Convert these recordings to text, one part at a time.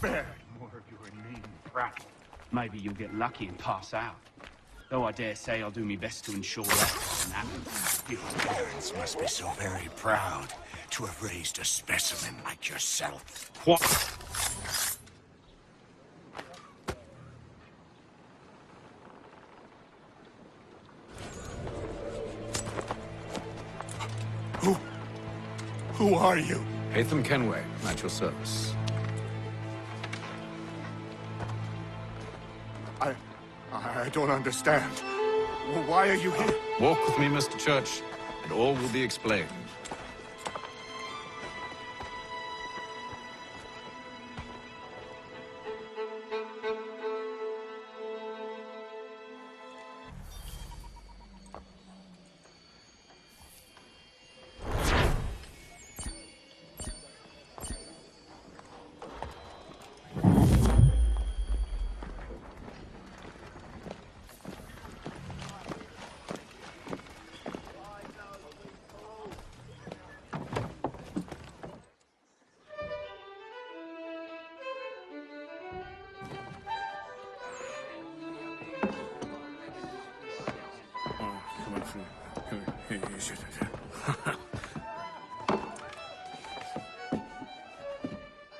Bear more of your inane prattle. Maybe you'll get lucky and pass out. Though I dare say I'll do my best to ensure that doesn't happen. Your parents must be so very proud to have raised a specimen like yourself. What? Who are you? Haytham Kenway, at your service. I don't understand. Why are you here? Walk with me, Mr. Church, and all will be explained.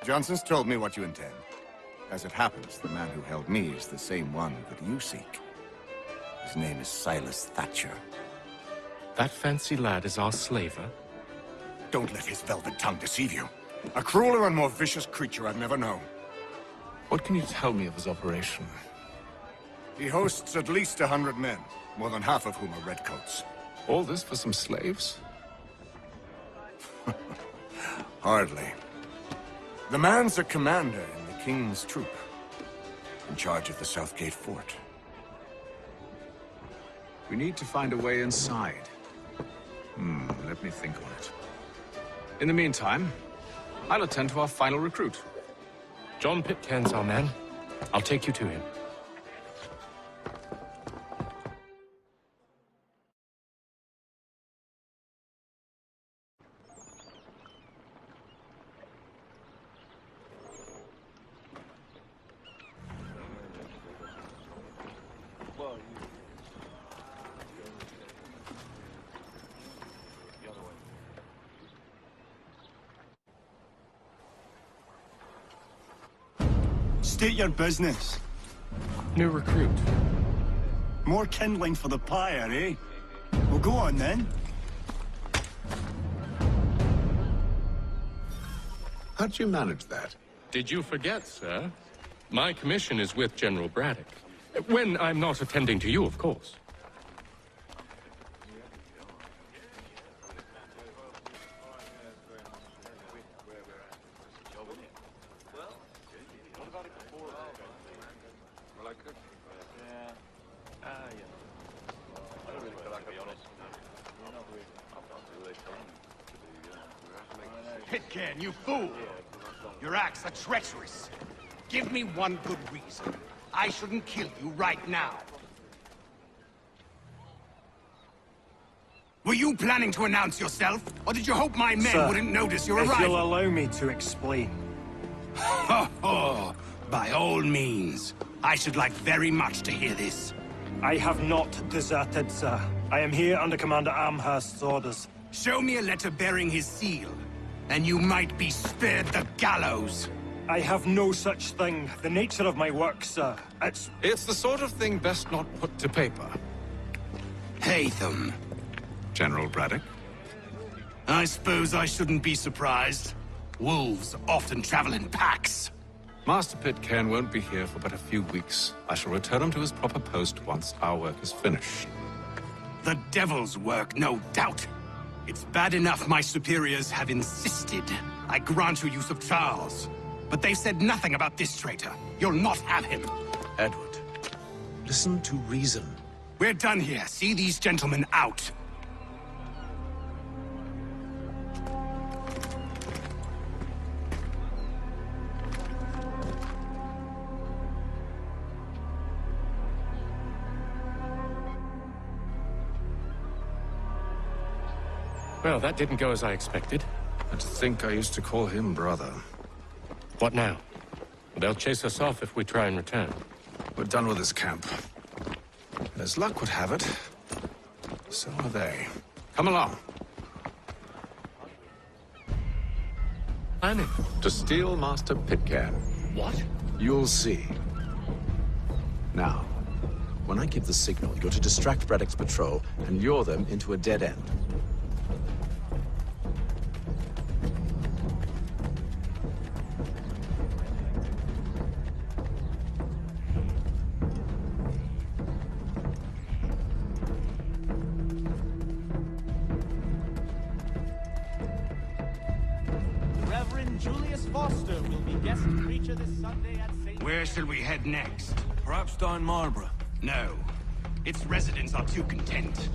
Johnson's told me what you intend. As it happens, the man who held me is the same one that you seek. His name is Silas Thatcher. That fancy lad is our slaver? Don't let his velvet tongue deceive you. A crueler and more vicious creature I've never known. What can you tell me of his operation? He hosts at least 100 men, more than half of whom are redcoats. All this for some slaves? Hardly. The man's a commander in the King's troop, in charge of the Southgate Fort. We need to find a way inside. Let me think on it. In the meantime, I'll attend to our final recruit. John Pitcairn's our man. I'll take you to him. State your business. New recruit. More kindling for the pyre, eh? Well, go on then. How'd you manage that? Did you forget, sir? My commission is with General Braddock. When I'm not attending to you, of course. Pitcairn, you fool! Your acts are treacherous. Give me one good reason. I shouldn't kill you right now. Were you planning to announce yourself, or did you hope my men wouldn't notice your arrival? If you'll allow me to explain. Ho ho! By all means. I should like very much to hear this. I have not deserted, sir. I am here under Commander Amherst's orders. Show me a letter bearing his seal, and you might be spared the gallows. I have no such thing. The nature of my work, sir, It's the sort of thing best not put to paper. Haytham. General Braddock? I suppose I shouldn't be surprised. Wolves often travel in packs. Master Pitcairn won't be here for but a few weeks. I shall return him to his proper post once our work is finished. The devil's work, no doubt. It's bad enough my superiors have insisted I grant you use of Charles. But they've said nothing about this traitor. You'll not have him. Edward, listen to reason. We're done here. See these gentlemen out. Well, that didn't go as I expected. And to think I used to call him brother. What now? They'll chase us off if we try and return. We're done with this camp. And as luck would have it, so are they. Come along. Planning. To steal Master Pitcairn. What? You'll see. Now, when I give the signal, you're to distract Braddock's patrol and lure them into a dead end. Reverend Julius Foster will be guest preacher this Sunday at St. Where shall we head next? Perhaps down Marlborough. No. Its residents are too content.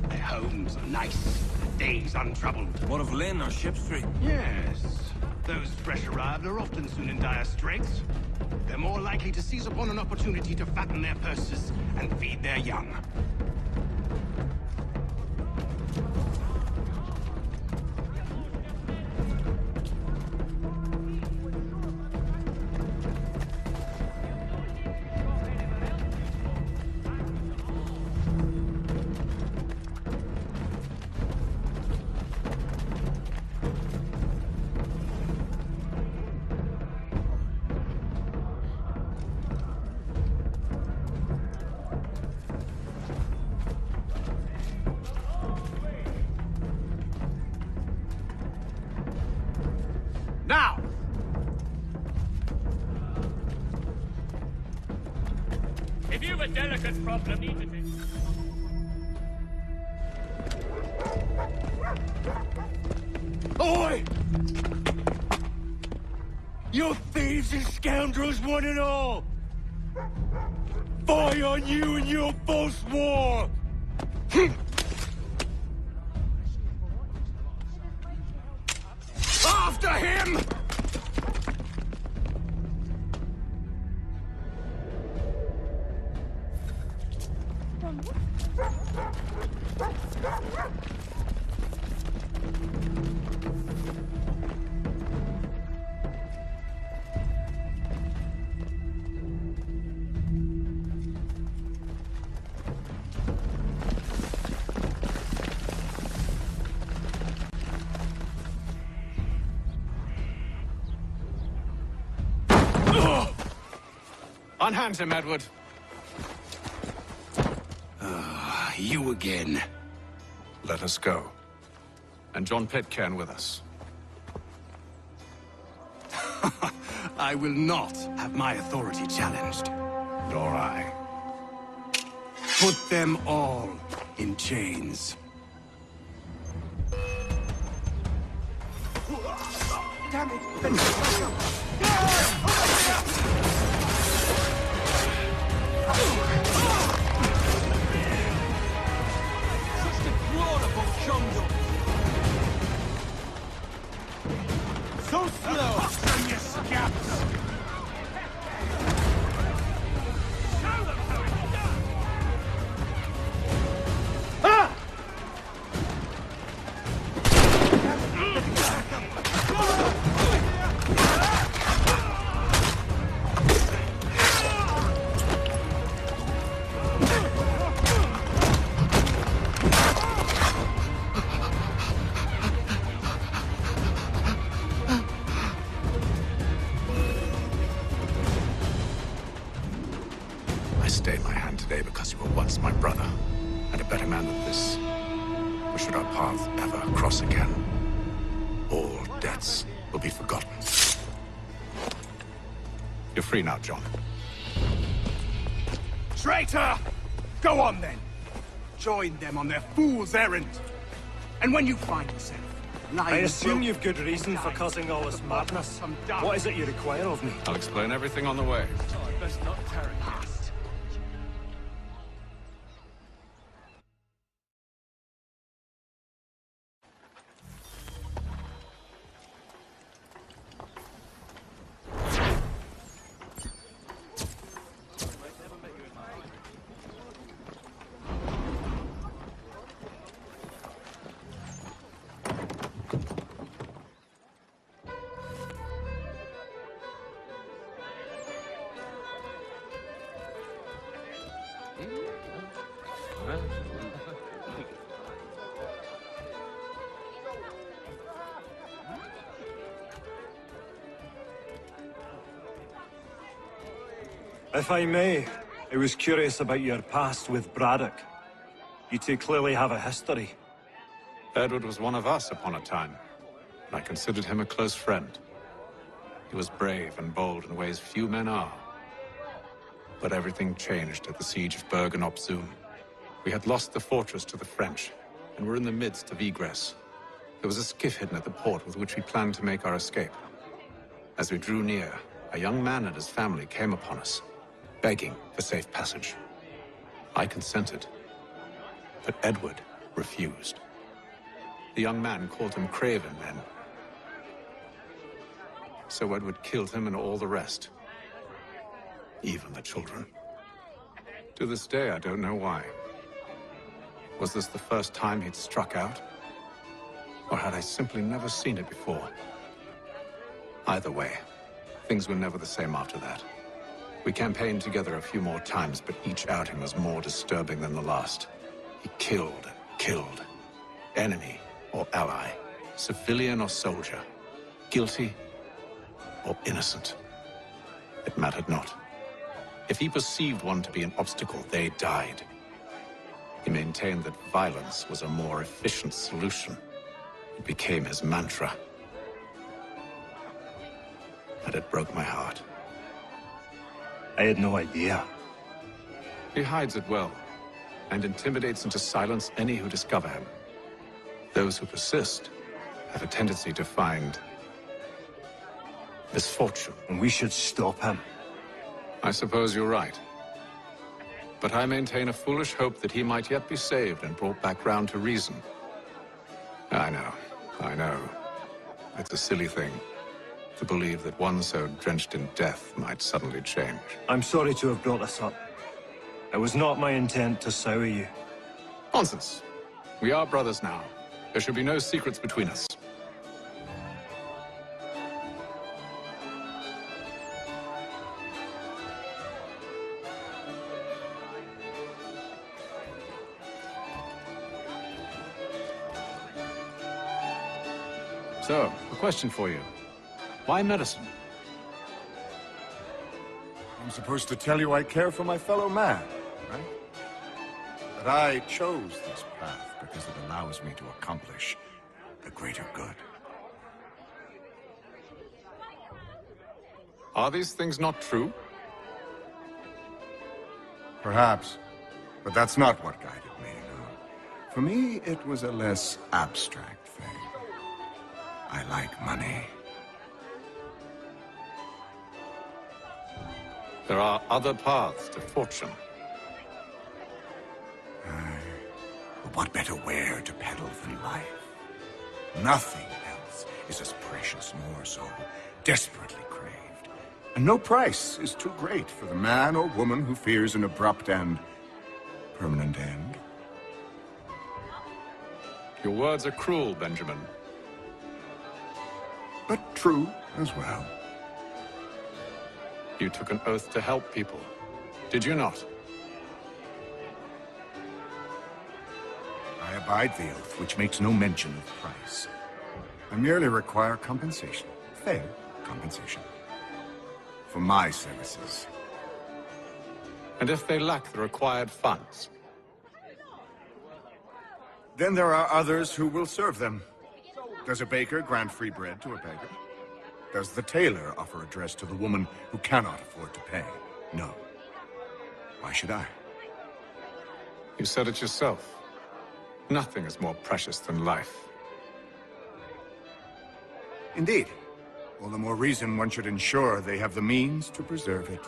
Their homes are nice, their days untroubled. What of Lynn or Ship Street? Yes. Those fresh arrived are often soon in dire straits. They're more likely to seize upon an opportunity to fatten their purses and feed their young. Now! If you've a delicate problem, need to be... Oi! You thieves and scoundrels, one and all! Fie on you and your false war! After him! Unhand him, Edward. You again. Let us go. And John Pitcairn with us. I will not have my authority challenged. Nor I. Put them all in chains. Such deplorable conduct! So slow! Turn your scabs! I stay my hand today because you were once my brother, and a better man than this. Or should our paths ever cross again, all debts will be forgotten. You're free now, John. Traitor! Go on then! Join them on their fool's errand! And when you find yourself lying... I assume you've good reason for causing all this madness. What is it you require of me? I'll explain everything on the way. Best not tarry. If I may, I was curious about your past with Braddock. You two clearly have a history. Edward was one of us upon a time, and I considered him a close friend. He was brave and bold in ways few men are. But everything changed at the siege of Bergen-op-Zoom. We had lost the fortress to the French, and were in the midst of egress. There was a skiff hidden at the port with which we planned to make our escape. As we drew near, a young man and his family came upon us, begging for safe passage. I consented, but Edward refused. The young man called him Craven then. So Edward killed him and all the rest. Even the children. To this day, I don't know why. Was this the first time he'd struck out? Or had I simply never seen it before? Either way, things were never the same after that. We campaigned together a few more times, but each outing was more disturbing than the last. He killed. Enemy or ally, civilian or soldier, guilty or innocent. It mattered not. If he perceived one to be an obstacle, they died. He maintained that violence was a more efficient solution. It became his mantra. And it broke my heart. I had no idea. He hides it well, and intimidates into silence any who discover him. Those who persist have a tendency to find misfortune. And we should stop him. I suppose you're right. But I maintain a foolish hope that he might yet be saved and brought back round to reason. I know. It's a silly thing to believe that one so drenched in death might suddenly change. I'm sorry to have brought this up. It was not my intent to sour you. Nonsense. We are brothers now. There should be no secrets between us. So, a question for you. Why medicine? I'm supposed to tell you I care for my fellow man, right? But I chose this path because it allows me to accomplish the greater good. Are these things not true? Perhaps, but that's not what guided me. No. For me, it was a less abstract thing. I like money. There are other paths to fortune. But what better ware to peddle than life? Nothing else is as precious nor so desperately craved. And no price is too great for the man or woman who fears an abrupt and permanent end. Your words are cruel, Benjamin. But true as well. You took an oath to help people, did you not? I abide the oath, which makes no mention of price. I merely require compensation, fair compensation, for my services. And if they lack the required funds? Then there are others who will serve them. Does a baker grant free bread to a beggar? Does the tailor offer a dress to the woman who cannot afford to pay? No. Why should I? You said it yourself. Nothing is more precious than life. Indeed. All the more reason one should ensure they have the means to preserve it.